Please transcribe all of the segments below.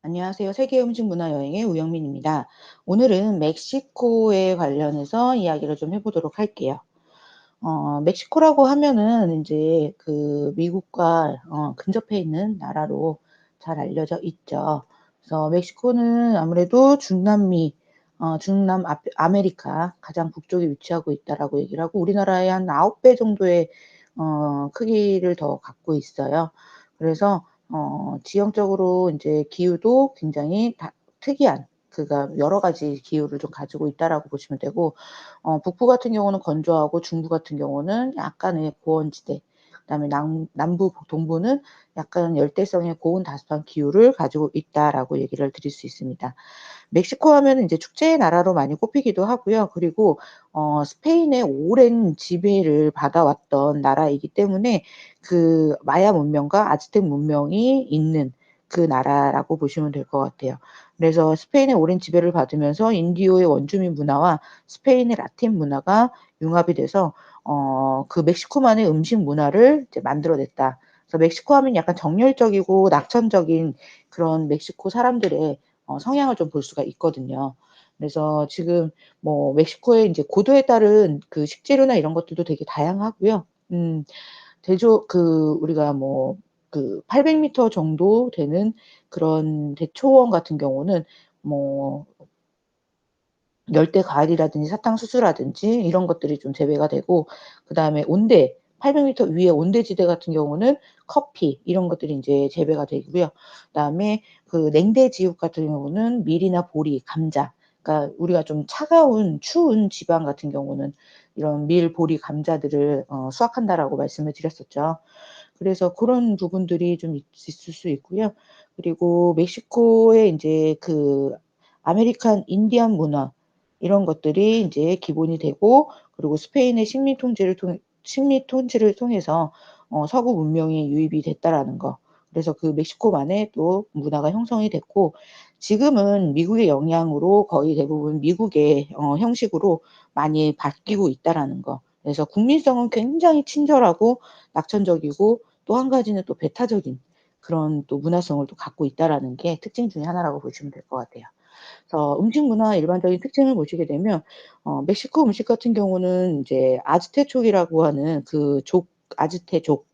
안녕하세요. 세계 음식 문화 여행의 우영민입니다. 오늘은 멕시코에 관련해서 이야기를 좀 해보도록 할게요. 멕시코라고 하면은 인제 그 미국과 근접해 있는 나라로 잘 알려져 있죠. 그래서 멕시코는 아무래도 중남미 중남 아메리카 가장 북쪽에 위치하고 있다라고 얘기를 하고 우리나라의 한 9배 정도의 크기를 더 갖고 있어요. 그래서 지형적으로 인제 기후도 굉장히 특이한 그러니까 여러 가지 기후를 좀 가지고 있다라고 보시면 되고 북부 같은 경우는 건조하고 중부 같은 경우는 약간의 고원지대 그다음에 남부 동부는 약간 열대성의 고온다습한 기후를 가지고 있다라고 얘기를 드릴 수 있습니다. 멕시코 하면은 인제 축제의 나라로 많이 꼽히기도 하고요. 그리고 스페인의 오랜 지배를 받아왔던 나라이기 때문에 그 마야 문명과 아즈텍 문명이 있는 그 나라라고 보시면 될 것 같아요. 그래서 스페인의 오랜 지배를 받으면서 인디오의 원주민 문화와 스페인의 라틴 문화가 융합이 돼서 그 멕시코만의 음식 문화를 이제 만들어 냈다. 그래서 멕시코 하면 약간 정열적이고 낙천적인 그런 멕시코 사람들의 성향을 좀 볼 수가 있거든요. 그래서 지금 뭐 멕시코의 인제 고도에 따른 그 식재료나 이런 것들도 되게 다양하고요. 대조 우리가 뭐 그 800 미터 정도 되는 그런 대초원 같은 경우는 뭐 열대 과일이라든지 사탕수수라든지 이런 것들이 좀 재배가 되고 그다음에 온대 800 미터 위에 온대지대 같은 경우는 커피 이런 것들이 인제 재배가 되고요. 그다음에 그 냉대 지역 같은 경우는 밀이나 보리, 감자 그러니까 우리가 좀 차가운 추운 지방 같은 경우는 이런 밀, 보리, 감자들을 수확한다라고 말씀을 드렸었죠. 그래서 고런 부분들이 좀 있을 수 있고요. 그리고 멕시코의 인제 그 아메리칸 인디안 문화 이런 것들이 인제 기본이 되고 그리고 스페인의 식민 통치를 통해서 서구 문명이 유입이 됐다라는 거. 그래서 그 멕시코만의 또 문화가 형성이 됐고 지금은 미국의 영향으로 거의 대부분 미국의 형식으로 많이 바뀌고 있다라는 거. 그래서 국민성은 굉장히 친절하고 낙천적이고 또 한 가지는 또 배타적인 그런 또 문화성을 또 갖고 있다라는 게 특징 중에 하나라고 보시면 될 것 같아요. 그래서 음식 문화의 일반적인 특징을 보시게 되면 멕시코 음식 같은 경우는 인제 아즈테족이라고 하는 그 아즈테족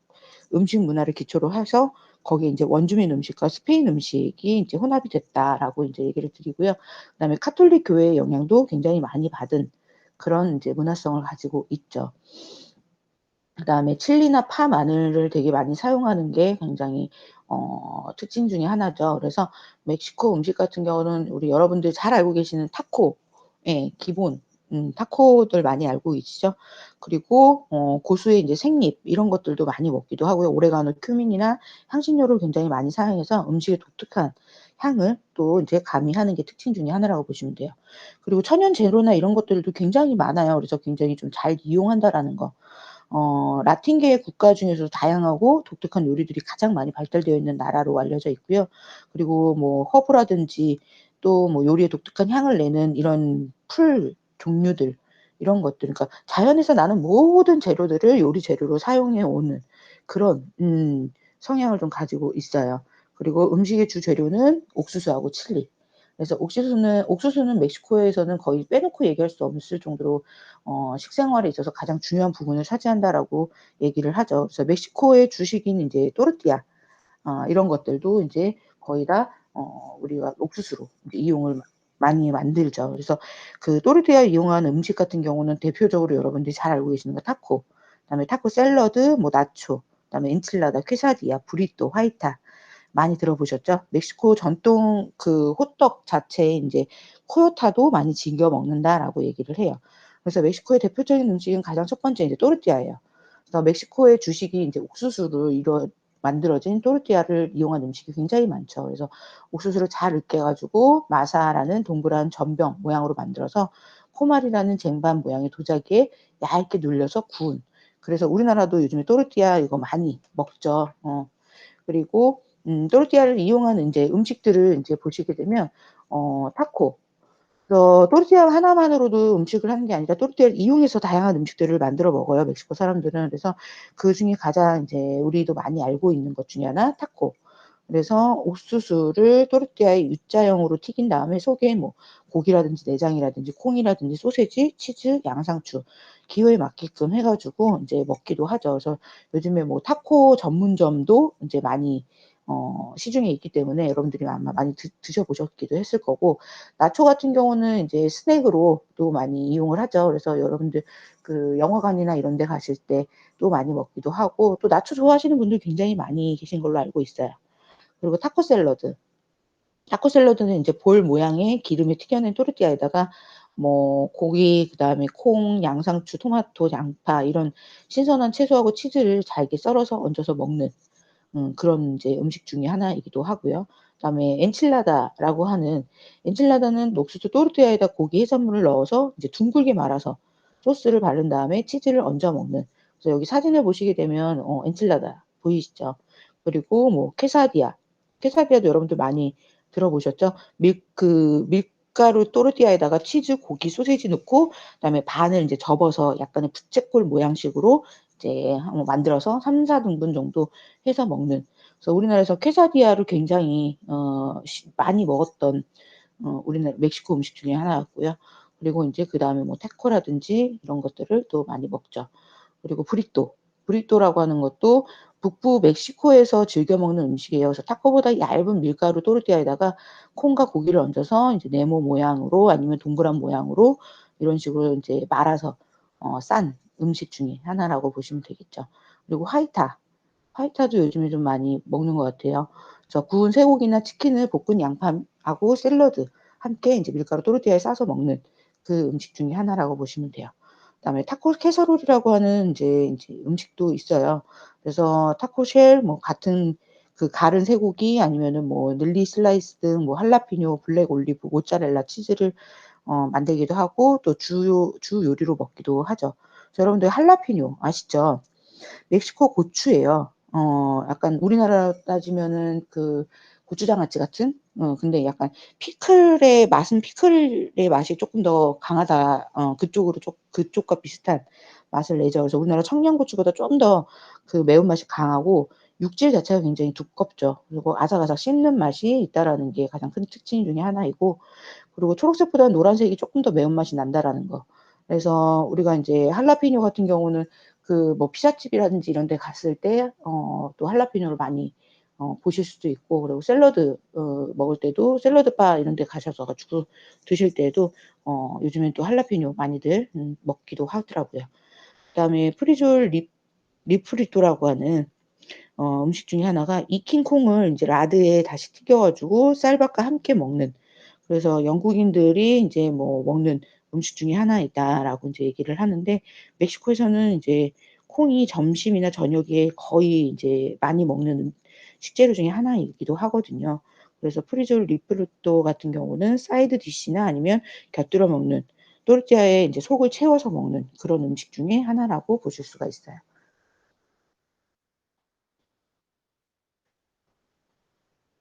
음식 문화를 기초로 해서 거기에 인제 원주민 음식과 스페인 음식이 인제 혼합이 됐다라고 인제 얘기를 드리고요. 그다음에 카톨릭 교회의 영향도 굉장히 많이 받은 그런 인제 문화성을 가지고 있죠. 그다음에 칠리나 파, 마늘을 되게 많이 사용하는 게 굉장히 특징 중에 하나죠. 그래서 멕시코 음식 같은 경우는 우리 여러분들이 잘 알고 계시는 타코 예 기본 타코들 많이 알고 계시죠? 그리고 고수의 인제 생잎 이런 것들도 많이 먹기도 하고요. 오레가노, 큐민이나 향신료를 굉장히 많이 사용해서 음식의 독특한 향을 또 인제 가미하는 게 특징 중에 하나라고 보시면 돼요. 그리고 천연 재료나 이런 것들도 굉장히 많아요. 그래서 굉장히 좀 잘 이용한다라는 거. 라틴계 국가 중에서도 다양하고 독특한 요리들이 가장 많이 발달되어 있는 나라로 알려져 있고요. 그리고 뭐 허브라든지 또 뭐 요리에 독특한 향을 내는 이런 풀 종류들 이런 것들 그러니까 자연에서 나는 모든 재료들을 요리 재료로 사용해 오는 그런 성향을 좀 가지고 있어요. 그리고 음식의 주 재료는 옥수수하고 칠리. 그래서 옥수수는 멕시코에서는 거의 빼놓고 얘기할 수 없을 정도로 식생활에 있어서 가장 중요한 부분을 차지한다라고 얘기를 하죠. 그래서 멕시코의 주식인 인제 또르띠아 이런 것들도 인제 거의 다 우리가 옥수수로 이제 이용을 많이 만들죠. 그래서 그 또르띠아 이용한 음식 같은 경우는 대표적으로 여러분들이 잘 알고 계시는 거 타코, 그다음에 타코 샐러드, 뭐 나초, 그다음에 엔칠라다, 퀘사디아, 브리또, 화이타 많이 들어보셨죠? 멕시코 전통 그 호떡 자체에 인제 코요타도 많이 즐겨 먹는다라고 얘기를 해요. 그래서 멕시코의 대표적인 음식은 가장 첫 번째 이제 또르띠아예요. 그래서 멕시코의 주식이 인제 옥수수로 만들어진 또르띠아를 이용한 음식이 굉장히 많죠. 그래서 옥수수를 잘 으깨 가지고 마사라는 동그란 전병 모양으로 만들어서 코말이라는 쟁반 모양의 도자기에 얇게 눌려서 구운 그래서 우리나라도 요즘에 또르띠아 이거 많이 먹죠. 그리고 또르띠아를 이용한 인제 음식들을 인제 보시게 되면 타코 그래서 또르띠아 하나만으로도 음식을 하는 게 아니라 또르띠아를 이용해서 다양한 음식들을 만들어 먹어요, 멕시코 사람들은. 그래서 그중에 가장 인제 우리도 많이 알고 있는 것 중에 하나 타코. 그래서 옥수수를 또르띠아에 U자형으로 튀긴 다음에 속에 뭐 고기라든지 내장이라든지 콩이라든지 소세지, 치즈, 양상추 기호에 맞게끔 해 가지고 인제 먹기도 하죠. 그래서 요즘에 뭐 타코 전문점도 인제 많이 시중에 있기 때문에 여러분들이 아마 많이 드셔 보셨기도 했을 거고, 나초 같은 경우는 인제 스낵으로 또 많이 이용을 하죠. 그래서 여러분들 그 영화관이나 이런 데 가실 때 또 많이 먹기도 하고, 또 나초 좋아하시는 분들 굉장히 많이 계신 걸로 알고 있어요. 그리고 타코 샐러드. 타코 샐러드는 인제 볼 모양의 기름에 튀겨낸 또르띠아에다가 뭐 고기, 그다음에 콩, 양상추, 토마토, 양파 이런 신선한 채소하고 치즈를 잘게 썰어서 얹어서 먹는 그런 인제 음식 중에 하나이기도 하고요. 그다음에 엔칠라다라고 하는, 엔칠라다는 옥수수 또르띠아에다 고기 해산물을 넣어서 이제 둥글게 말아서 소스를 바른 다음에 치즈를 얹어 먹는, 그래서 여기 사진을 보시게 되면 엔칠라다 보이시죠? 그리고 뭐 케사디아. 케사디아도 여러분들 많이 들어보셨죠? 밀가루 또르띠아에다가 치즈, 고기, 소시지 넣고 그다음에 반을 인제 접어서 약간의 부채꼴 모양식으로 이제 만들어서 3-4 등분 정도 해서 먹는, 그래서 우리나라에서 케사디아를 굉장히 많이 먹었던 우리나라 멕시코 음식 중에 하나였고요. 그리고 인제 그다음에 뭐 타코라든지 이런 것들을 또 많이 먹죠. 그리고 브리또. 브리또라고 하는 것도 북부 멕시코에서 즐겨 먹는 음식이에요. 그래서 타코보다 얇은 밀가루 또르띠아에다가 콩과 고기를 얹어서 인제 네모 모양으로 아니면 동그란 모양으로 이런 식으로 인제 말아서 싼 음식 중에 하나라고 보시면 되겠죠. 그리고 화이타. 화이타도 요즘에 좀 많이 먹는 것 같아요. 그래서 구운 쇠고기나 치킨을 볶은 양파하고 샐러드 함께 인제 밀가루 또르띠아에 싸서 먹는 그 음식 중에 하나라고 보시면 돼요. 그다음에 타코 캐서롤이라고 하는 인제 음식도 있어요. 그래서 타코 쉘 뭐 같은 그 갈은 쇠고기 아니면은 뭐 늘리 슬라이스 등 뭐 할라피뇨, 블랙 올리브, 모짜렐라 치즈를 만들기도 하고 또 주 요리로 먹기도 하죠. 그래서 여러분들 할라피뇨 아시죠? 멕시코 고추예요. 약간 우리나라 따지면은 그 고추장아찌 같은? 근데 약간 피클의 맛은 피클의 맛이 쪼끔 더 강하다. 그쪽으로 그쪽과 비슷한 맛을 내죠. 그래서 우리나라 청양고추보다 좀 더 그 매운맛이 강하고 육질 자체가 굉장히 두껍죠. 그리고 아삭아삭 씹는 맛이 있다라는 게 가장 큰 특징 중에 하나이고, 그리고 초록색보다는 노란색이 쪼끔 더 매운맛이 난다라는 거. 그래서 우리가 인제 할라피뇨 같은 경우는 그 뭐 피자집이라든지 이런 데 갔을 때 또 할라피뇨를 많이 보실 수도 있고, 그리고 샐러드 먹을 때도 샐러드 바 이런 데 가셔서 가지고 드실 때에도 요즘엔 또 할라피뇨 많이들 먹기도 하더라고요. 그다음에 프리졸 리프리또라고 하는 음식 중에 하나가 익힌 콩을 인제 라드에 다시 튀겨 가지고 쌀밥과 함께 먹는, 그래서 영국인들이 인제 뭐 먹는 음식 중에 하나이다라고 인제 얘기를 하는데, 멕시코에서는 인제 콩이 점심이나 저녁에 거의 인제 많이 먹는 식재료 중에 하나이기도 하거든요. 그래서 프리졸 리프르토 같은 경우는 사이드 디시나 아니면 곁들여 먹는, 또르띠아에 인제 속을 채워서 먹는 그런 음식 중에 하나라고 보실 수가 있어요.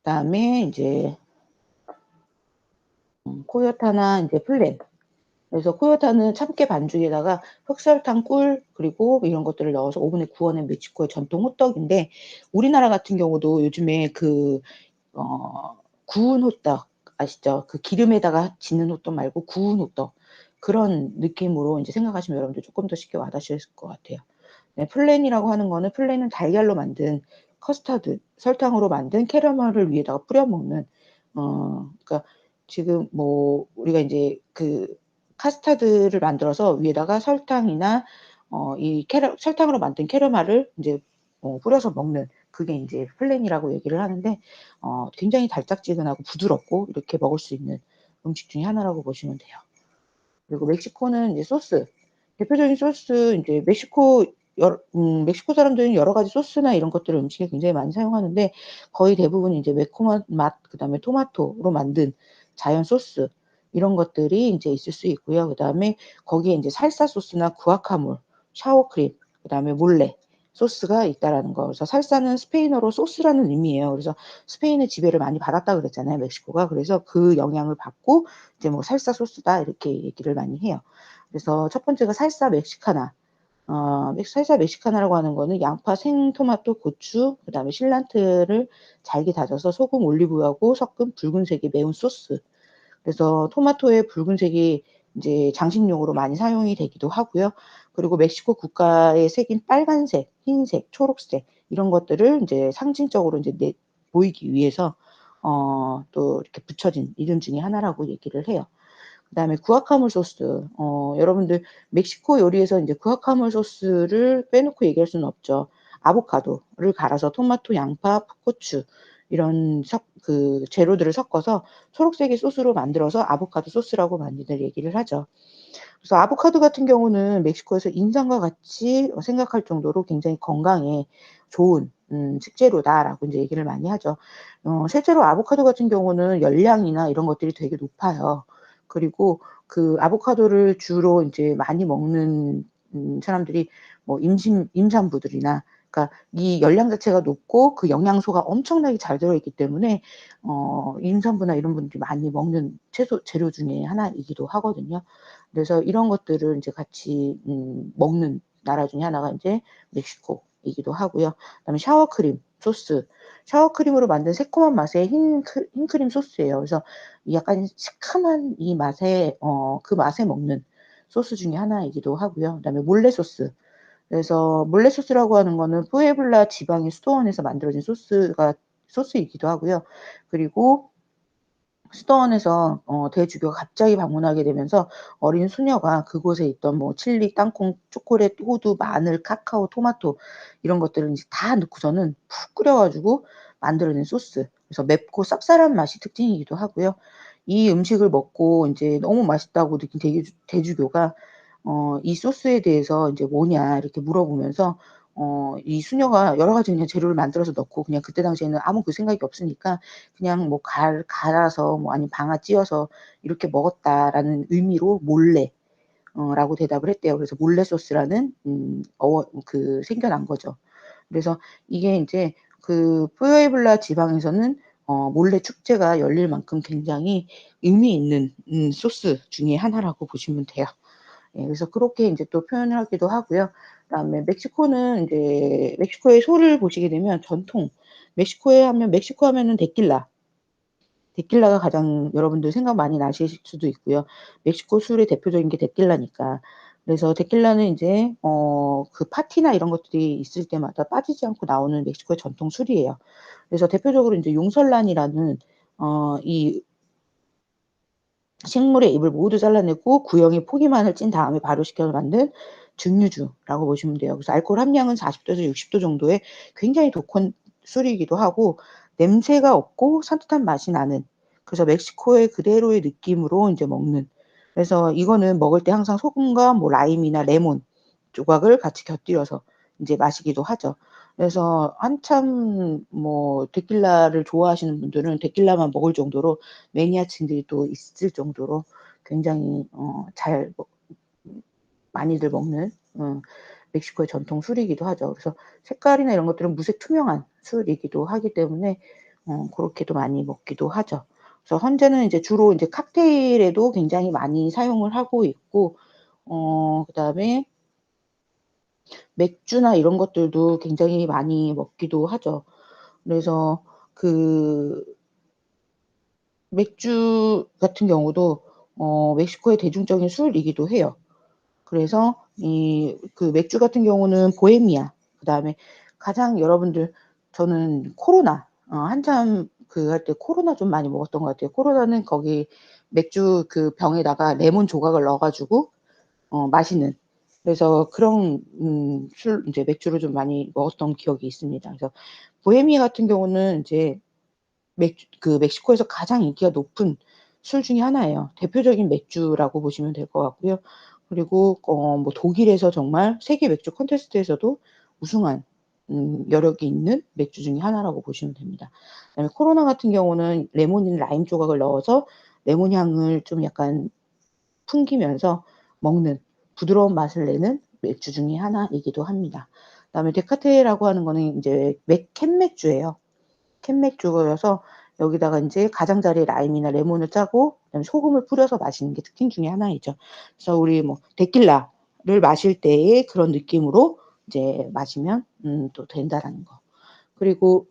그다음에 인제 코요타나 인제 플랜. 그래서 코요타는 참깨 반죽에다가 흑설탕, 꿀 그리고 이런 것들을 넣어서 오븐에 구워낸 멕시코의 전통 호떡인데, 우리나라 같은 경우도 요즘에 그 구운 호떡 아시죠? 그 기름에다가 짓는 호떡 말고 구운 호떡, 그런 느낌으로 인제 생각하시면 여러분들 쪼끔 더 쉽게 와닿으실 것 같아요. 네, 플랜이라고 하는 거는, 플랜은 달걀로 만든 커스터드, 설탕으로 만든 캐러멜을 위에다가 뿌려 먹는, 그러니까 지금 뭐 우리가 인제 그 카스타드를 만들어서 위에다가 설탕이나 이 설탕으로 만든 캐러멜을 인제 뿌려서 먹는, 그게 인제 플랜이라고 얘기를 하는데, 굉장히 달짝지근하고 부드럽고 이렇게 먹을 수 있는 음식 중에 하나라고 보시면 돼요. 그리고 멕시코는 이제 소스, 대표적인 소스 인제 멕시코 사람들은 여러 가지 소스나 이런 것들을 음식에 굉장히 많이 사용하는데, 거의 대부분 인제 매콤한 맛 그다음에 토마토로 만든 자연 소스 이런 것들이 인제 있을 수 있고요. 그다음에 거기에 인제 살사 소스나 구아카몰, 샤워 크림, 그다음에 몰레 소스가 있다라는 거. 그래서 살사는 스페인어로 소스라는 의미예요. 그래서 스페인의 지배를 많이 받았다 그랬잖아요, 멕시코가. 그래서 그 영향을 받고 이제 뭐 "살사 소스다." 이렇게 얘기를 많이 해요. 그래서 첫 번째가 살사 멕시카나. 살사 멕시카나라고 하는 거는 양파, 생토마토, 고추, 그다음에 실란트를 잘게 다져서 소금, 올리브유하고 섞은 붉은색의 매운 소스. 그래서 토마토의 붉은색이 인제 장식용으로 많이 사용이 되기도 하고요. 그리고 멕시코 국가의 색인 빨간색, 흰색, 초록색 이런 것들을 인제 상징적으로 인제 보이기 위해서 또 이렇게 붙여진 이름 중에 하나라고 얘기를 해요. 그다음에 구아카몰 소스. 여러분들 멕시코 요리에서 인제 구아카몰 소스를 빼놓고 얘기할 수는 없죠. 아보카도를 갈아서 토마토, 양파, 풋고추 이런 재료들을 섞어서 초록색의 소스로 만들어서 아보카도 소스라고 많이들 얘기를 하죠. 그래서 아보카도 같은 경우는 멕시코에서 인삼과 같이 생각할 정도로 굉장히 건강에 좋은 식재료다라고 인제 얘기를 많이 하죠. 실제로 아보카도 같은 경우는 열량이나 이런 것들이 되게 높아요. 그리고 그 아보카도를 주로 인제 많이 먹는 사람들이 뭐 임산부들이나 그러니까 이 열량 자체가 높고 그 영양소가 엄청나게 잘 들어 있기 때문에 임산부나 이런 분들이 많이 먹는 채소 재료 중에 하나이기도 하거든요. 그래서 이런 것들을 인제 같이 먹는 나라 중에 하나가 인제 멕시코이기도 하고요. 그다음에 샤워크림 소스. 샤워크림으로 만든 새콤한 맛의 흰크림 소스예요. 그래서 약간 시큼한 이 맛에 그 맛에 먹는 소스 중에 하나이기도 하고요. 그다음에 몰레 소스. 그래서 몰레 소스라고 하는 거는 푸에블라 지방의 수도원에서 만들어진 소스이기도 하고요. 그리고 수도원에서 대주교가 갑자기 방문하게 되면서 어린 수녀가 그곳에 있던 뭐 칠리, 땅콩, 초콜릿, 호두, 마늘, 카카오, 토마토 이런 것들을 인제 다 넣고서는 푹 끓여 가지고 만들어낸 소스. 그래서 맵고 쌉쌀한 맛이 특징이기도 하고요. 이 음식을 먹고 인제 너무 맛있다고 느낀 대주교가 이 소스에 대해서 인제 "뭐냐?" 이렇게 물어보면서 이 수녀가 여러 가지 그냥 재료를 만들어서 넣고 그냥 그때 당시에는 아무 그 생각이 없으니까 그냥 뭐 갈아서 뭐 아니면 방아 찧어서 "이렇게 먹었다."라는 의미로 몰레 라고 대답을 했대요. 그래서 몰레 소스라는 생겨난 거죠. 그래서 이게 인제 그 푸에블라 지방에서는 몰레 축제가 열릴 만큼 굉장히 의미 있는 소스 중에 하나라고 보시면 돼요. 예 그래서 그렇게 인제 또 표현을 하기도 하고요. 그다음에 멕시코는 인제 멕시코의 소를 보시게 되면 멕시코 하면은 데킬라가 가장 여러분들 생각 많이 나실 수도 있고요. 멕시코 술의 대표적인 게 데킬라니까. 그래서 데킬라는 인제 그 파티나 이런 것들이 있을 때마다 빠지지 않고 나오는 멕시코의 전통 술이에요. 그래서 대표적으로 인제 용설란이라는 이 식물의 잎을 모두 잘라내고 구형의 포기만을 찐 다음에 발효시켜서 만든 증류주라고 보시면 돼요. 그래서 알코올 함량은 40 도에서 60도 정도의 굉장히 독한 술이기도 하고 냄새가 없고 산뜻한 맛이 나는 그래서 멕시코의 그대로의 느낌으로 인제 먹는 그래서 이거는 먹을 때 항상 소금과 뭐 라임이나 레몬 조각을 같이 곁들여서 인제 마시기도 하죠. 그래서 한참 뭐 데킬라를 좋아하시는 분들은 데킬라만 먹을 정도로 매니아층들이 또 있을 정도로 굉장히 잘 많이들 먹는 멕시코의 전통 술이기도 하죠. 그래서 색깔이나 이런 것들은 무색 투명한 술이기도 하기 때문에 고렇게도 많이 먹기도 하죠. 그래서 현재는 이제 주로 인제 칵테일에도 굉장히 많이 사용을 하고 있고 그다음에 맥주나 이런 것들도 굉장히 많이 먹기도 하죠. 그래서 그 맥주 같은 경우도 멕시코의 대중적인 술이기도 해요. 그래서 맥주 같은 경우는 보헤미아 그다음에 가장 여러분들 저는 코로나 한참 할 때 코로나 좀 많이 먹었던 것 같아요. 코로나는 거기 맥주 그 병에다가 레몬 조각을 넣어 가지고 마시는 그래서 그런 술 인제 맥주를 좀 많이 먹었던 기억이 있습니다. 그래서 보헤미아 같은 경우는 인제 멕시코에서 가장 인기가 높은 술 중에 하나예요. 대표적인 맥주라고 보시면 될 것 같고요. 그리고 뭐 독일에서 정말 세계 맥주 콘테스트에서도 우승한 여력이 있는 맥주 중에 하나라고 보시면 됩니다. 그다음에 코로나 같은 경우는 레몬이나 라임 조각을 넣어서 레몬 향을 좀 약간 풍기면서 먹는 부드러운 맛을 내는 맥주 중에 하나이기도 합니다. 그다음에 데카테라고 하는 거는 인제 캔 맥주예요. 캔 맥주여서 여기다가 인제 가장자리에 라임이나 레몬을 짜고 그다음에 소금을 뿌려서 마시는 게 특징 중에 하나이죠. 그래서 우리 뭐 데킬라 를 마실 때의 그런 느낌으로 이제 마시면 또 된다라는 거. 그리고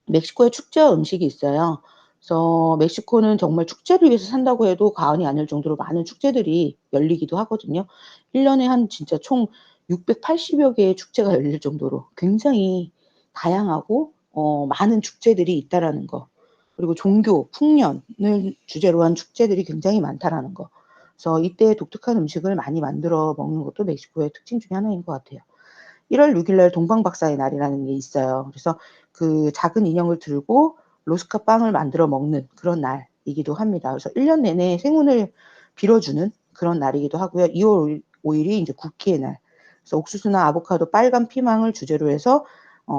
멕시코에 축제와 음식이 있어요. 그래서 멕시코는 정말 축제를 위해서 산다고 해도 과언이 아닐 정도로 많은 축제들이 열리기도 하거든요. 1 년에 한 진짜 총 680여 개의 축제가 열릴 정도로 굉장히 다양하고 많은 축제들이 있다라는 거. 그리고 종교, 풍년을 주제로 한 축제들이 굉장히 많다라는 거. 그래서 이때 독특한 음식을 많이 만들어 먹는 것도 멕시코의 특징 중에 하나인 것 같아요. 1월 6일 날 동방박사의 날이라는 게 있어요. 그래서 그 작은 인형을 들고 로스카 빵을 만들어 먹는 그런 날이기도 합니다. 그래서 1년 내내 행운을 빌어주는 그런 날이기도 하고요. 2월 5 일이 인제 국기의 날. 그래서 옥수수나 아보카도, 빨간 피망을 주제로 해서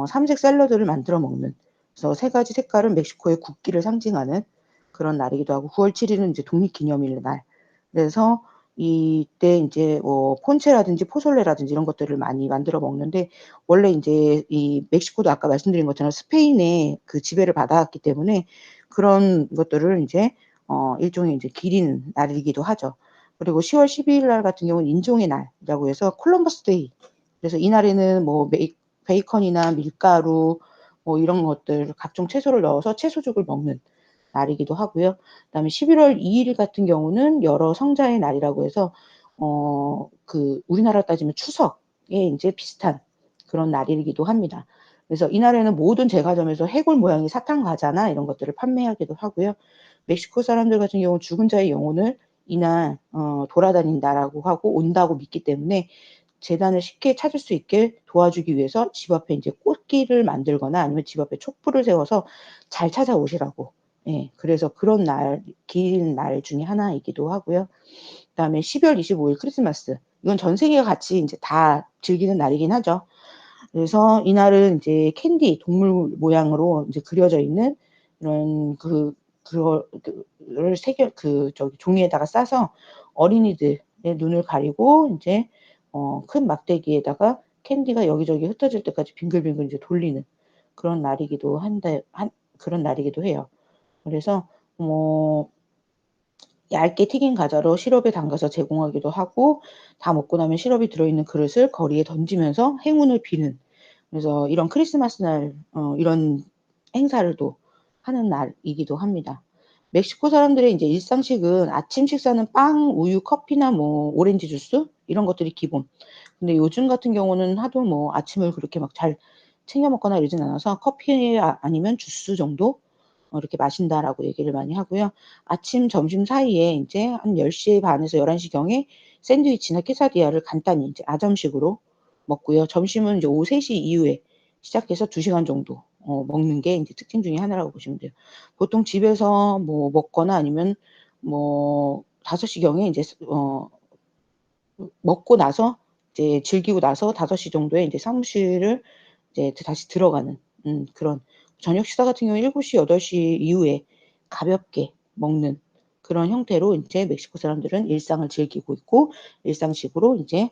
삼색 샐러드를 만들어 먹는, 그래서 세 가지 색깔은 멕시코의 국기를 상징하는 그런 날이기도 하고, 9월 7 일은 이제 독립기념일 날. 그래서 이때 인제 뭐 폰체라든지 포솔레라든지 이런 것들을 많이 만들어 먹는데, 원래 인제 이 멕시코도 아까 말씀드린 것처럼 스페인의 그 지배를 받아왔기 때문에 그런 것들을 인제 일종의 인제 기리는 날이기도 하죠. 그리고 10월 12일 날 같은 경우는 인종의 날이라고 해서 콜럼버스 데이. 그래서 이날에는 뭐 베이컨이나 밀가루 뭐 이런 것들 각종 채소를 넣어서 채소죽을 먹는 날이기도 하고요. 그다음에 11월 2일 같은 경우는 여러 성자의 날이라고 해서 그 우리나라로 따지면 추석에 인제 비슷한 그런 날이기도 합니다. 그래서 이날에는 모든 제과점에서 해골 모양의 사탕 과자나 이런 것들을 판매하기도 하고요. 멕시코 사람들 같은 경우는 죽은 자의 영혼을 이날 돌아다닌다라고 하고 온다고 믿기 때문에 재단을 쉽게 찾을 수 있게 도와주기 위해서 집 앞에 인제 꽃길을 만들거나 아니면 집 앞에 촛불을 세워서 잘 찾아오시라고, 예, 그래서 그런 날 긴 날 중에 하나이기도 하고요. 그다음에 12월 25일 크리스마스. 이건 전 세계가 같이 인제 다 즐기는 날이긴 하죠. 그래서 이날은 인제 캔디 동물 모양으로 인제 그려져 있는 이런 그거를 새겨 그 저기 종이에다가 싸서 어린이들의 눈을 가리고 인제 큰 막대기에다가 캔디가 여기저기 흩어질 때까지 빙글빙글 이제 돌리는 그런 날이기도 한데 그런 날이기도 해요. 그래서 뭐 얇게 튀긴 과자로 시럽에 담가서 제공하기도 하고, 다 먹고 나면 시럽이 들어있는 그릇을 거리에 던지면서 행운을 비는, 그래서 이런 크리스마스 날 이런 행사를 또 하는 날이기도 합니다. 멕시코 사람들의 인제 일상식은 아침 식사는 빵, 우유, 커피나 뭐 오렌지 주스 이런 것들이 기본. 근데 요즘 같은 경우는 하도 뭐 아침을 그렇게 막 잘 챙겨 먹거나 이러진 않아서 커피 아니면 주스 정도 이렇게 마신다라고 얘기를 많이 하고요. 아침, 점심 사이에 인제 한 10시 반에서 11시 경에 샌드위치나 케사디아를 간단히 인제 아점식으로 먹고요. 점심은 이제 오후 3시 이후에 시작해서 2 시간 정도 먹는 게 인제 특징 중에 하나라고 보시면 돼요. 보통 집에서 뭐 먹거나 아니면 뭐 5시 경에 인제 먹고 나서 이제 즐기고 나서 5시 정도에 인제 사무실을 이제 다시 들어가는 그런, 저녁 식사 같은 경우에 7시 8시 이후에 가볍게 먹는 그런 형태로 인제 멕시코 사람들은 일상을 즐기고 있고 일상식으로 인제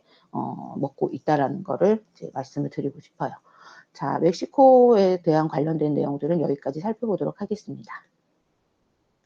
먹고 있다라는 거를 이제 말씀을 드리고 싶어요. 자, 멕시코에 대한 관련된 내용들은 여기까지 살펴보도록 하겠습니다.